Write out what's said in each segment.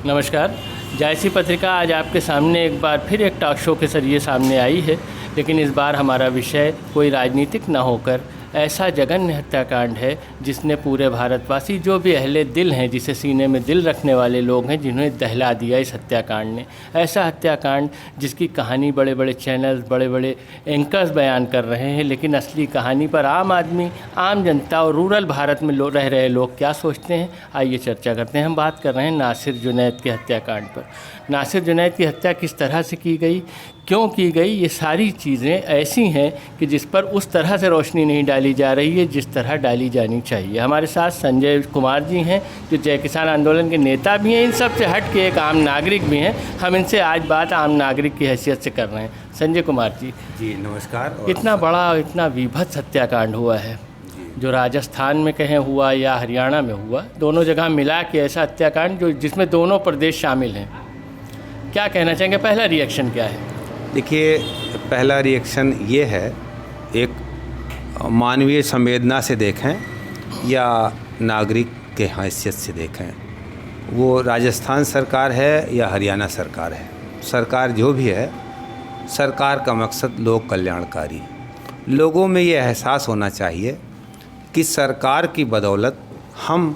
नमस्कार। जायसी पत्रिका आज आपके सामने एक बार फिर एक टॉक शो के जरिए सामने आई है, लेकिन इस बार हमारा विषय कोई राजनीतिक न होकर ऐसा जघन्य हत्याकांड है जिसने पूरे भारतवासी, जो भी अहले दिल हैं, जिसे सीने में दिल रखने वाले लोग हैं, जिन्हें दहला दिया इस हत्याकांड ने। ऐसा हत्याकांड जिसकी कहानी बड़े बड़े चैनल्स, बड़े बड़े एंकर्स बयान कर रहे हैं, लेकिन असली कहानी पर आम आदमी, आम जनता और रूरल भारत में रह रहे लोग क्या सोचते हैं, आइए चर्चा करते हैं। हम बात कर रहे हैं नासिर जुनैद के हत्याकांड पर। नासिर जुनैद की हत्या किस तरह से की गई, क्यों की गई, ये सारी चीज़ें ऐसी हैं कि जिस पर उस तरह से रोशनी नहीं डाली जा रही है जिस तरह डाली जानी चाहिए। हमारे साथ संजय कुमार जी हैं, जो जय किसान आंदोलन के नेता भी हैं, इन सब से हट के एक आम नागरिक भी हैं। हम इनसे आज बात आम नागरिक की हैसियत से कर रहे हैं। संजय कुमार जी नमस्कार। इतना बड़ा, इतना विभत्स हत्याकांड हुआ है, जो राजस्थान में कहीं हुआ या हरियाणा में हुआ, दोनों जगह मिला के ऐसा हत्याकांड जो जिसमें दोनों प्रदेश शामिल हैं, क्या कहना चाहेंगे? पहला रिएक्शन क्या है? देखिए, पहला रिएक्शन ये है, एक मानवीय संवेदना से देखें या नागरिक के हैसियत से देखें, वो राजस्थान सरकार है या हरियाणा सरकार है, सरकार जो भी है, सरकार का मकसद लोक कल्याणकारी। लोगों में ये एहसास होना चाहिए कि सरकार की बदौलत हम,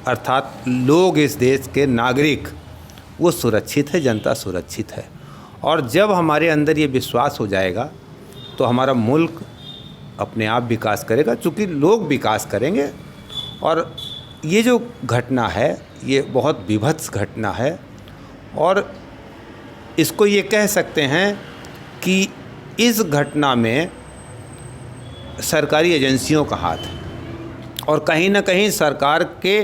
अर्थात लोग, इस देश के नागरिक, वो सुरक्षित है, जनता सुरक्षित है। और जब हमारे अंदर ये विश्वास हो जाएगा तो हमारा मुल्क अपने आप विकास करेगा, चूँकि लोग विकास करेंगे। और ये जो घटना है, ये बहुत विभत्स घटना है, और इसको ये कह सकते हैं कि इस घटना में सरकारी एजेंसियों का हाथ है और कहीं ना कहीं सरकार के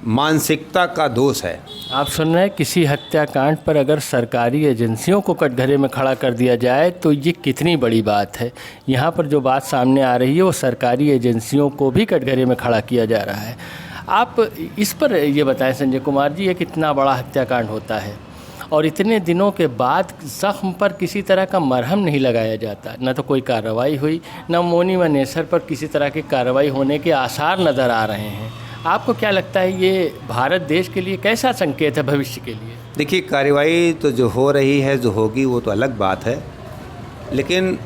मानसिकता का दोष है। आप सुन रहे हैं, किसी हत्याकांड पर अगर सरकारी एजेंसियों को कटघरे में खड़ा कर दिया जाए तो ये कितनी बड़ी बात है। यहाँ पर जो बात सामने आ रही है वो सरकारी एजेंसियों को भी कटघरे में खड़ा किया जा रहा है। आप इस पर ये बताएं संजय कुमार जी, ये कितना बड़ा हत्याकांड होता है और इतने दिनों के बाद ज़ख्म पर किसी तरह का मरहम नहीं लगाया जाता, न तो कोई कार्रवाई हुई, न मोनी व नेसर पर किसी तरह की कार्रवाई होने के आसार नज़र आ रहे हैं। आपको क्या लगता है, ये भारत देश के लिए कैसा संकेत है भविष्य के लिए? देखिए, कार्रवाई तो जो हो रही है, जो होगी, वो तो अलग बात है, लेकिन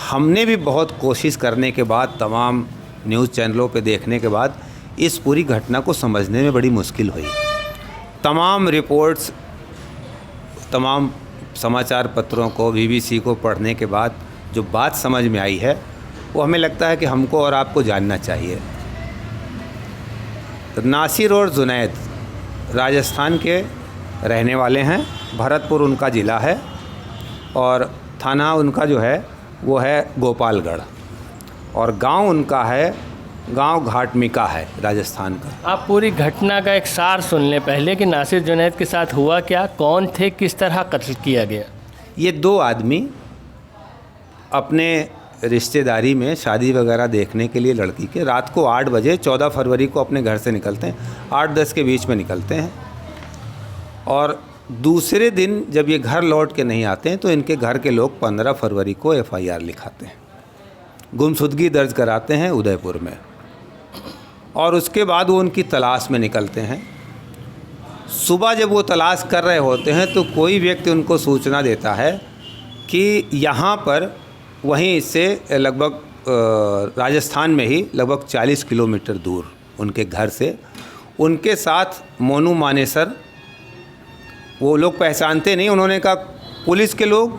हमने भी बहुत कोशिश करने के बाद, तमाम न्यूज़ चैनलों पे देखने के बाद, इस पूरी घटना को समझने में बड़ी मुश्किल हुई। तमाम रिपोर्ट्स, तमाम समाचार पत्रों को, BBC को पढ़ने के बाद जो बात समझ में आई है, वो हमें लगता है कि हमको और आपको जानना चाहिए। नासिर और जुनैद राजस्थान के रहने वाले हैं, भरतपुर उनका ज़िला है और थाना उनका जो है वो है गोपालगढ़, और गांव उनका है, गांव घाटमिका है राजस्थान का। आप पूरी घटना का एक सार सुन लें पहले कि नासिर जुनैद के साथ हुआ क्या, कौन थे, किस तरह कत्ल किया गया। ये दो आदमी अपने रिश्तेदारी में शादी वगैरह देखने के लिए लड़की के रात को 8 बजे 14 फरवरी को अपने घर से निकलते हैं, 8-10 के बीच में निकलते हैं, और दूसरे दिन जब ये घर लौट के नहीं आते हैं तो इनके घर के लोग 15 फरवरी को FIR लिखाते हैं, गुमशुदगी दर्ज कराते हैं उदयपुर में, और उसके बाद वो उनकी तलाश में निकलते हैं। सुबह जब वो तलाश कर रहे होते हैं तो कोई व्यक्ति उनको सूचना देता है कि यहाँ पर, वहीं से लगभग राजस्थान में ही लगभग 40 किलोमीटर दूर उनके घर से, उनके साथ मोनू मानेसर, वो लोग पहचानते नहीं, उन्होंने कहा पुलिस के लोग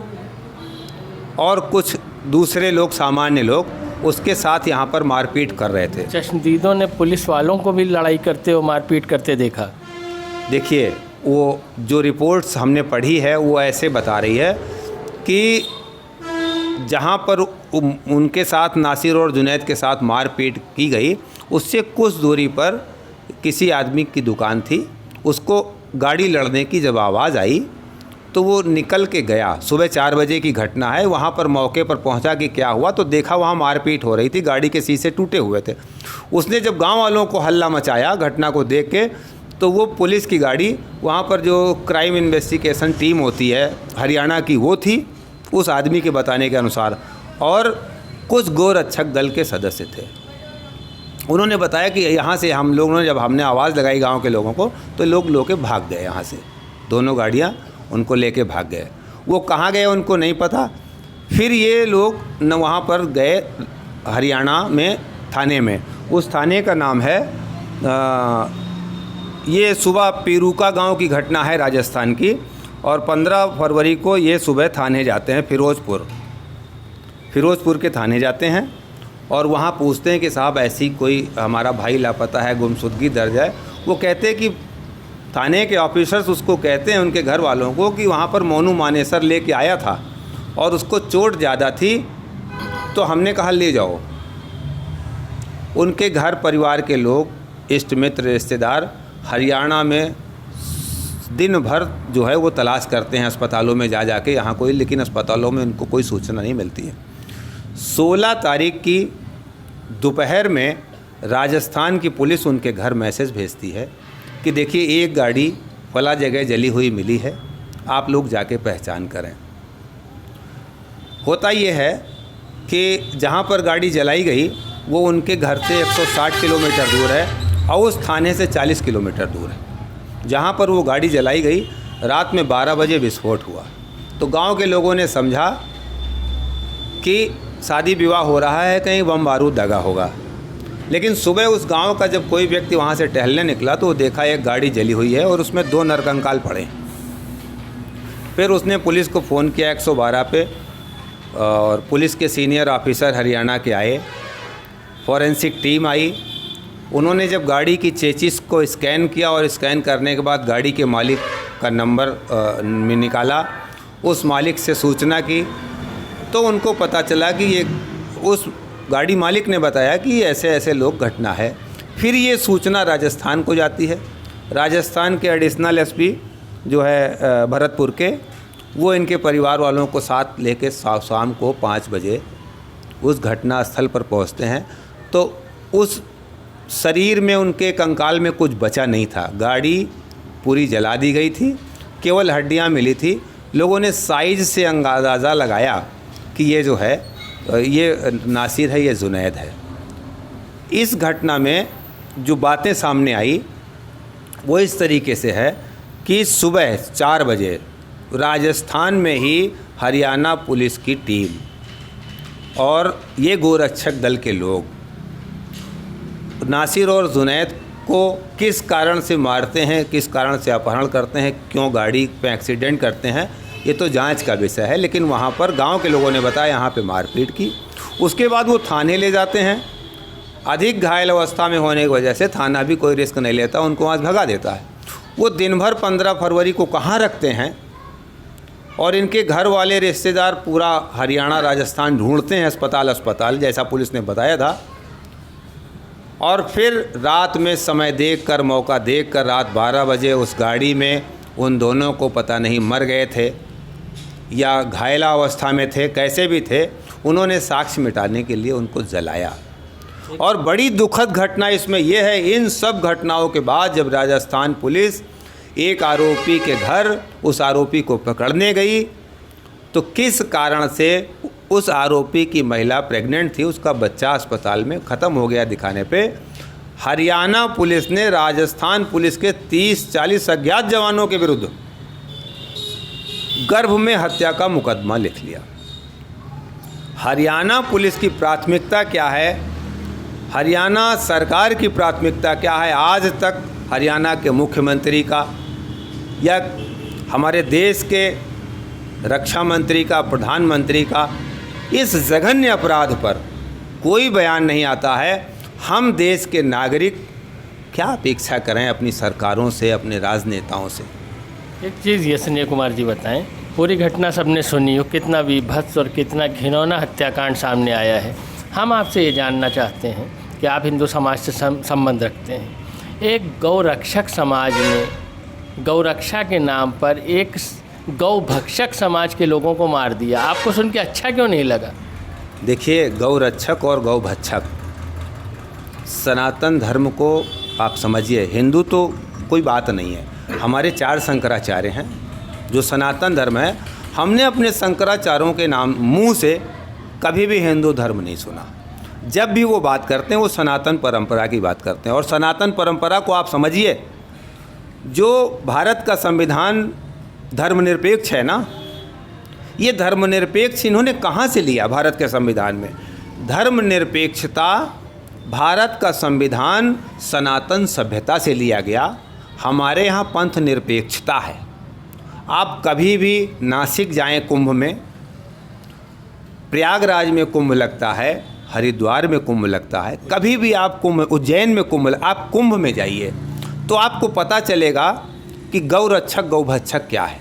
और कुछ दूसरे लोग, सामान्य लोग, उसके साथ यहाँ पर मारपीट कर रहे थे। चश्मदीदों ने पुलिस वालों को भी लड़ाई करते और मारपीट करते देखा। देखिए, वो जो रिपोर्ट्स हमने पढ़ी है वो ऐसे बता रही है कि जहाँ पर उनके साथ, नासिर और जुनैद के साथ मारपीट की गई, उससे कुछ दूरी पर किसी आदमी की दुकान थी, उसको गाड़ी लड़ने की जब आवाज़ आई तो वो निकल के गया। सुबह 4 बजे की घटना है। वहाँ पर मौके पर पहुँचा कि क्या हुआ, तो देखा वहाँ मारपीट हो रही थी, गाड़ी के शीशे टूटे हुए थे। उसने जब गांव वालों को हल्ला मचाया घटना को देख के, तो वो पुलिस की गाड़ी, वहाँ पर जो क्राइम इन्वेस्टिगेशन टीम होती है हरियाणा की, वो थी उस आदमी के बताने के अनुसार, और कुछ गोरक्षक दल के सदस्य थे। उन्होंने बताया कि यहाँ से हम लोगों ने, जब हमने आवाज़ लगाई गांव के लोगों को, तो लोग के भाग गए यहाँ से, दोनों गाड़ियाँ उनको लेके भाग गए। वो कहाँ गए उनको नहीं पता। फिर ये लोग न वहाँ पर गए हरियाणा में थाने में, उस थाने का नाम है ये सुबह पेरूका गांव की घटना है राजस्थान की। और 15 फरवरी को ये सुबह थाने जाते हैं, फिरोज़पुर के थाने जाते हैं और वहाँ पूछते हैं कि साहब ऐसी कोई हमारा भाई लापता है, गुमशुदगी दर्ज है। वो कहते हैं कि थाने के ऑफिसर्स उसको कहते हैं, उनके घर वालों को, कि वहाँ पर मोनू मानेसर लेके आया था और उसको चोट ज़्यादा थी, तो हमने कहा ले जाओ। उनके घर परिवार के लोग, इष्ट मित्र, रिश्तेदार हरियाणा में दिन भर जो है वो तलाश करते हैं अस्पतालों में जा के यहाँ कोई, लेकिन अस्पतालों में उनको कोई सूचना नहीं मिलती है। 16 तारीख की दोपहर में राजस्थान की पुलिस उनके घर मैसेज भेजती है कि देखिए एक गाड़ी फला जगह जली हुई मिली है, आप लोग जाके पहचान करें। होता ये है कि जहाँ पर गाड़ी जलाई गई वो उनके घर से 160 किलोमीटर दूर है और उस थाने से 40 किलोमीटर दूर है। जहाँ पर वो गाड़ी जलाई गई रात में 12 बजे विस्फोट हुआ। तो गांव के लोगों ने समझा कि शादी विवाह हो रहा है, कहीं बम बारूद दगा होगा। लेकिन सुबह उस गांव का जब कोई व्यक्ति वहाँ से टहलने निकला तो वो देखा एक गाड़ी जली हुई है और उसमें 2 नरकंकाल पड़े। फिर उसने पुलिस को फ़ोन किया 112 पे और पुलिस के सीनियर ऑफिसर हरियाणा के आए, फॉरेंसिक टीम आई। उन्होंने जब गाड़ी की चेचिस को स्कैन किया और स्कैन करने के बाद गाड़ी के मालिक का नंबर में निकाला, उस मालिक से सूचना की, तो उनको पता चला कि ये उस गाड़ी मालिक ने बताया कि ऐसे ऐसे लोग घटना है। फिर ये सूचना राजस्थान को जाती है। राजस्थान के एडिशनल एसपी जो है भरतपुर के, वो इनके परिवार वालों को साथ लेके शाम को 5 बजे उस घटना स्थल पर पहुंचते हैं। तो उस शरीर में, उनके कंकाल में कुछ बचा नहीं था, गाड़ी पूरी जला दी गई थी, केवल हड्डियां मिली थी। लोगों ने साइज़ से अंदाज़ा लगाया कि ये जो है ये नासिर है, ये जुनैद है। इस घटना में जो बातें सामने आई वो इस तरीके से है कि सुबह 4 बजे राजस्थान में ही हरियाणा पुलिस की टीम और ये गोरक्षक दल के लोग नासिर और जुनैद को किस कारण से मारते हैं, किस कारण से अपहरण करते हैं, क्यों गाड़ी पे एक्सीडेंट करते हैं, ये तो जांच का विषय है। लेकिन वहाँ पर गांव के लोगों ने बताया यहाँ पे मारपीट की। उसके बाद वो थाने ले जाते हैं। अधिक घायल अवस्था में होने की वजह से थाना भी कोई रिस्क नहीं लेता, उनको वहाँ भगा देता है। वो दिन भर 15 फरवरी को कहाँ रखते हैं और इनके घर वाले रिश्तेदार पूरा हरियाणा राजस्थान ढूंढते हैं, अस्पताल जैसा पुलिस ने बताया था। और फिर रात में समय देखकर, मौका देखकर रात 12 बजे उस गाड़ी में उन दोनों को पता नहीं मर गए थे या घायला अवस्था में थे, कैसे भी थे, उन्होंने साक्ष्य मिटाने के लिए उनको जलाया। और बड़ी दुखद घटना इसमें यह है, इन सब घटनाओं के बाद जब राजस्थान पुलिस एक आरोपी के घर उस आरोपी को पकड़ने गई तो किस कारण से उस आरोपी की महिला प्रेग्नेंट थी, उसका बच्चा अस्पताल में ख़त्म हो गया दिखाने पे हरियाणा पुलिस ने राजस्थान पुलिस के 30-40 अज्ञात जवानों के विरुद्ध गर्भ में हत्या का मुकदमा लिख लिया। हरियाणा पुलिस की प्राथमिकता क्या है, हरियाणा सरकार की प्राथमिकता क्या है, आज तक हरियाणा के मुख्यमंत्री का या हमारे देश के रक्षा मंत्री का, प्रधानमंत्री का इस जघन्य अपराध पर कोई बयान नहीं आता है। हम देश के नागरिक क्या अपेक्षा करें अपनी सरकारों से, अपने राजनेताओं से। एक चीज़ ये संजय कुमार जी बताएं, पूरी घटना सबने सुनी हो, कितना विभत्स और कितना घिनौना हत्याकांड सामने आया है। हम आपसे ये जानना चाहते हैं कि आप हिंदू समाज से संबंध रखते हैं। एक गौरक्षक समाज में गौरक्षा के नाम पर एक गौ भक्षक समाज के लोगों को मार दिया, आपको सुन के अच्छा क्यों नहीं लगा? देखिए, गौरक्षक और गौ भक्षक सनातन धर्म को आप समझिए, हिंदू तो कोई बात नहीं है। हमारे 4 शंकराचार्य हैं जो सनातन धर्म है। हमने अपने शंकराचार्यों के नाम मुंह से कभी भी हिंदू धर्म नहीं सुना। जब भी वो बात करते हैं वो सनातन परंपरा की बात करते हैं। और सनातन परंपरा को आप समझिए, जो भारत का संविधान धर्मनिरपेक्ष है ना, ये धर्मनिरपेक्ष इन्होंने कहाँ से लिया भारत के संविधान में? धर्मनिरपेक्षता भारत का संविधान सनातन सभ्यता से लिया गया। हमारे यहाँ पंथ निरपेक्षता है। आप कभी भी नासिक जाएं कुंभ में, प्रयागराज में कुंभ लगता है, हरिद्वार में कुंभ लगता है, कभी भी आप कुंभ, उज्जैन में कुंभ, आप कुंभ में जाइए तो आपको पता चलेगा कि गौरक्षक गौभक्षक क्या है।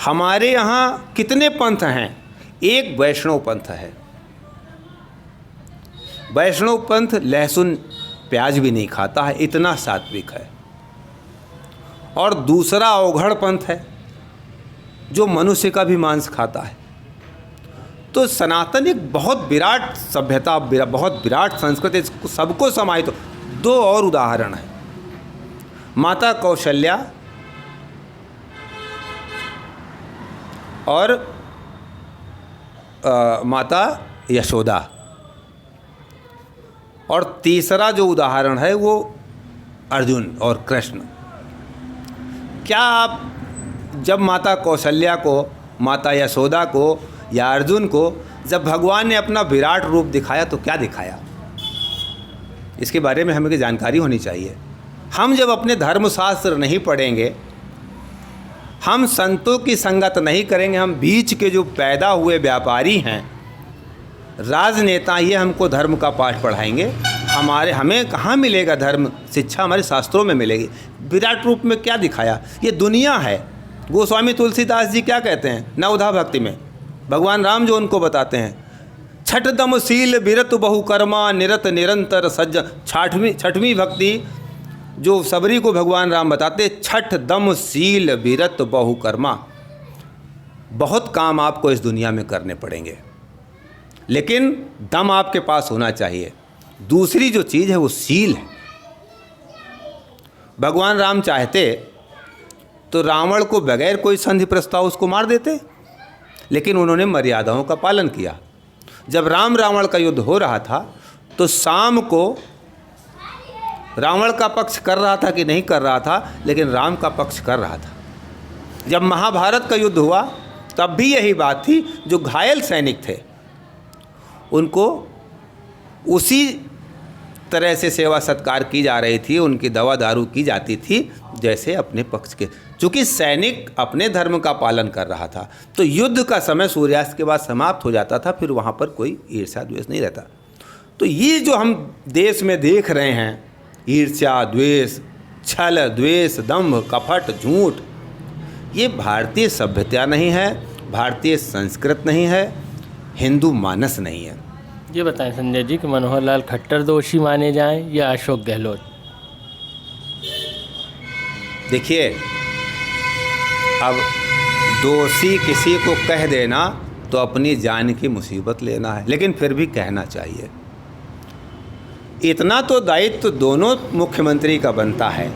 हमारे यहाँ कितने पंथ हैं? एक वैष्णव पंथ है। वैष्णव पंथ लहसुन प्याज भी नहीं खाता है, इतना सात्विक है। और दूसरा अवघड़ पंथ है जो मनुष्य का भी मांस खाता है। तो सनातन एक बहुत विराट सभ्यता, बहुत विराट संस्कृति, सबको समाहित। तो दो और उदाहरण हैं। माता कौशल्या और माता यशोदा। और तीसरा जो उदाहरण है वो अर्जुन और कृष्ण। क्या आप जब माता कौशल्या को, माता यशोदा को या अर्जुन को जब भगवान ने अपना विराट रूप दिखाया तो क्या दिखाया? इसके बारे में हमें जानकारी होनी चाहिए। हम जब अपने धर्मशास्त्र नहीं पढ़ेंगे, हम संतों की संगत नहीं करेंगे, हम बीच के जो पैदा हुए व्यापारी हैं, राजनेता, ये हमको धर्म का पाठ पढ़ाएंगे। हमें कहाँ मिलेगा धर्म शिक्षा? हमारे शास्त्रों में मिलेगी। विराट रूप में क्या दिखाया? ये दुनिया है। गोस्वामी तुलसीदास जी क्या कहते हैं नवधा भक्ति में? भगवान राम जो उनको बताते हैं, छठ दम शील विरत बहुकर्मा निरत निरंतर सज्जन। छठवीं भक्ति जो सबरी को भगवान राम बताते, छठ दम शील विरत बहुकर्मा। बहुत काम आपको इस दुनिया में करने पड़ेंगे, लेकिन दम आपके पास होना चाहिए। दूसरी जो चीज़ है वो शील है। भगवान राम चाहते तो रावण को बगैर कोई संधि प्रस्ताव उसको मार देते, लेकिन उन्होंने मर्यादाओं का पालन किया। जब राम रावण का युद्ध हो रहा था तो शाम को रावण का पक्ष कर रहा था कि नहीं कर रहा था, लेकिन राम का पक्ष कर रहा था। जब महाभारत का युद्ध हुआ तब भी यही बात थी। जो घायल सैनिक थे उनको उसी तरह से सेवा सत्कार की जा रही थी, उनकी दवा दारू की जाती थी जैसे अपने पक्ष के, चूँकि सैनिक अपने धर्म का पालन कर रहा था। तो युद्ध का समय सूर्यास्त के बाद समाप्त हो जाता था, फिर वहाँ पर कोई ईर्ष्या द्वेष नहीं रहता। तो ये जो हम देश में देख रहे हैं, ईर्ष्या द्वेष, छल द्वेष, दंभ कपट झूठ, ये भारतीय सभ्यता नहीं है, भारतीय संस्कृत नहीं है, हिंदू मानस नहीं है। ये बताएं संजय जी कि मनोहर लाल खट्टर दोषी माने जाएं या अशोक गहलोत? देखिए, अब दोषी किसी को कह देना तो अपनी जान की मुसीबत लेना है, लेकिन फिर भी कहना चाहिए। इतना तो दायित्व दोनों मुख्यमंत्री का बनता है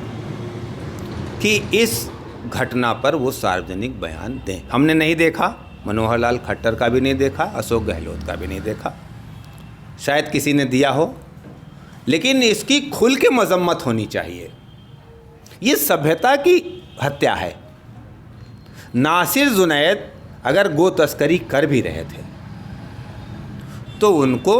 कि इस घटना पर वो सार्वजनिक बयान दें। हमने नहीं देखा, मनोहर लाल खट्टर का भी नहीं देखा, अशोक गहलोत का भी नहीं देखा, शायद किसी ने दिया हो, लेकिन इसकी खुल के मजम्मत होनी चाहिए। ये सभ्यता की हत्या है। नासिर जुनैद अगर गो तस्करी कर भी रहे थे तो उनको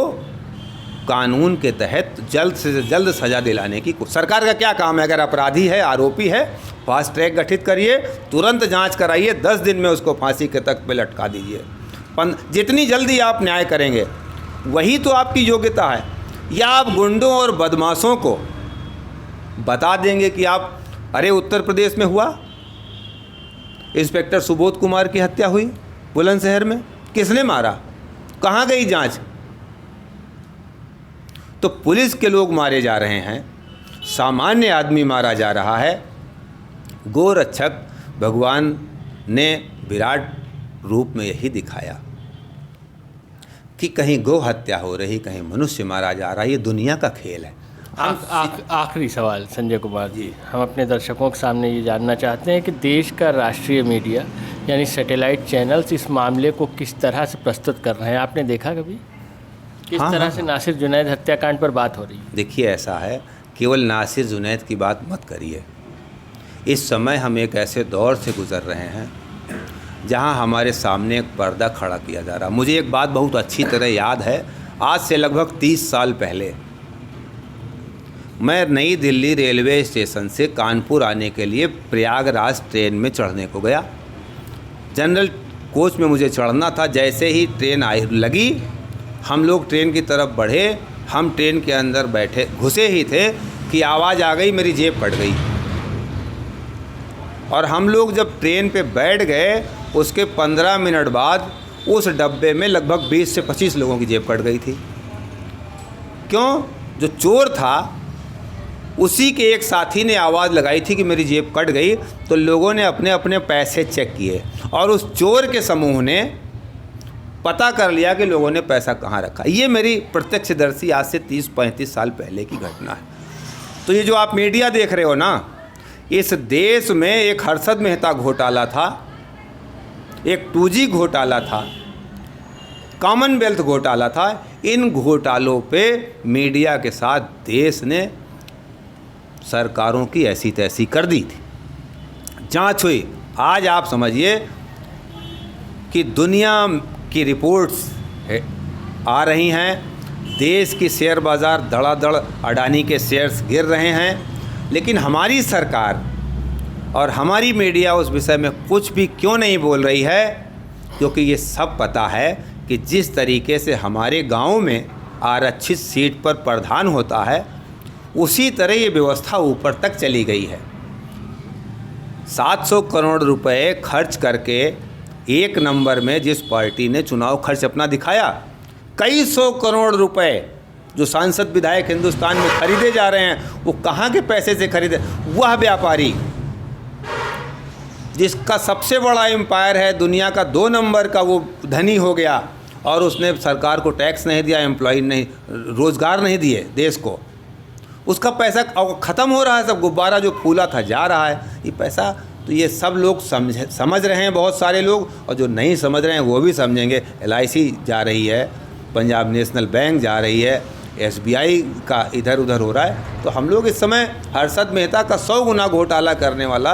कानून के तहत जल्द से जल्द सज़ा दिलाने की सरकार का क्या काम है? अगर अपराधी है, आरोपी है, फास्ट ट्रैक गठित करिए, तुरंत जांच कराइए, 10 दिन में उसको फांसी के तख्त पे लटका दीजिए। जितनी जल्दी आप न्याय करेंगे वही तो आपकी योग्यता है। या आप गुंडों और बदमाशों को बता देंगे कि आप, अरे उत्तर प्रदेश में हुआ, इंस्पेक्टर सुबोध कुमार की हत्या हुई बुलंदशहर में, किसने मारा, कहाँ गई जांच? तो पुलिस के लोग मारे जा रहे हैं, सामान्य आदमी मारा जा रहा है। गोरक्षक भगवान ने विराट रूप में यही दिखाया कि कहीं गो हत्या हो रही, कहीं मनुष्य मारा जा रहा है। ये दुनिया का खेल है। आखिरी सवाल संजय कुमार जी, हम अपने दर्शकों के सामने ये जानना चाहते हैं कि देश का राष्ट्रीय मीडिया यानी सैटेलाइट चैनल्स इस मामले को किस तरह से प्रस्तुत कर रहे हैं? आपने देखा कभी? किस तरह से नासिर जुनैद हत्याकांड पर बात हो रही है? देखिए, ऐसा है, केवल नासिर जुनैद की बात मत करिए। इस समय हम एक ऐसे दौर से गुज़र रहे हैं जहां हमारे सामने एक पर्दा खड़ा किया जा रहा है। मुझे एक बात बहुत अच्छी तरह याद है। आज से लगभग 30 साल पहले मैं नई दिल्ली रेलवे स्टेशन से कानपुर आने के लिए प्रयागराज ट्रेन में चढ़ने को गया। जनरल कोच में मुझे चढ़ना था। जैसे ही ट्रेन लगी, हम लोग ट्रेन की तरफ बढ़े। हम ट्रेन के अंदर बैठे, घुसे ही थे कि आवाज़ आ गई, मेरी जेब कट गई। और हम लोग जब ट्रेन पे बैठ गए, उसके 15 मिनट बाद उस डब्बे में लगभग 20 से 25 लोगों की जेब कट गई थी। क्यों? जो चोर था उसी के एक साथी ने आवाज़ लगाई थी कि मेरी जेब कट गई, तो लोगों ने अपने अपने पैसे चेक किए और उस चोर के समूह ने पता कर लिया कि लोगों ने पैसा कहाँ रखा। ये मेरी प्रत्यक्षदर्शी आज से 30-35 साल पहले की घटना है। तो ये जो आप मीडिया देख रहे हो ना, इस देश में एक हर्षद मेहता घोटाला था, एक 2G घोटाला था, कॉमनवेल्थ घोटाला था। इन घोटालों पे मीडिया के साथ देश ने सरकारों की ऐसी तैसी कर दी थी, जांच हुई। आज आप समझिए कि दुनिया की रिपोर्ट्स आ रही हैं, देश की शेयर बाज़ार धड़ाधड़ अडानी के शेयर्स गिर रहे हैं, लेकिन हमारी सरकार और हमारी मीडिया उस विषय में कुछ भी क्यों नहीं बोल रही है? क्योंकि ये सब पता है कि जिस तरीके से हमारे गांव में आरक्षित सीट पर प्रधान होता है, उसी तरह ये व्यवस्था ऊपर तक चली गई है। 700 करोड़ रुपए खर्च करके एक नंबर में जिस पार्टी ने चुनाव खर्च अपना दिखाया, कई 100 करोड़ रुपए जो सांसद विधायक हिंदुस्तान में खरीदे जा रहे हैं, वो कहाँ के पैसे से खरीदे? वह व्यापारी जिसका सबसे बड़ा एम्पायर है, दुनिया का 2 नंबर का वो धनी हो गया और उसने सरकार को टैक्स नहीं दिया, एम्प्लॉय नहीं, रोज़गार नहीं दिए देश को, उसका पैसा ख़त्म हो रहा है। सब गुब्बारा जो फूला था जा रहा है ये पैसा। तो ये सब लोग समझ रहे हैं, बहुत सारे लोग, और जो नहीं समझ रहे हैं वो भी समझेंगे। LIC जा रही है, पंजाब नेशनल बैंक जा रही है, SBI का इधर उधर हो रहा है। तो हम लोग इस समय हर्षद मेहता का 100 गुना घोटाला करने वाला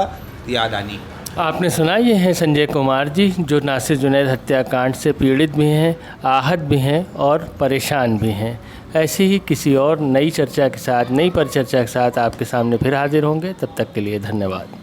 ये अडानी। आपने सुना, ये हैं संजय कुमार जी, जो नासिर जुनैद हत्याकांड से पीड़ित भी हैं, आहत भी हैं और परेशान भी हैं। ऐसी ही किसी और नई चर्चा के साथ, नई परिचर्चा के साथ आपके सामने फिर हाजिर होंगे। तब तक के लिए धन्यवाद।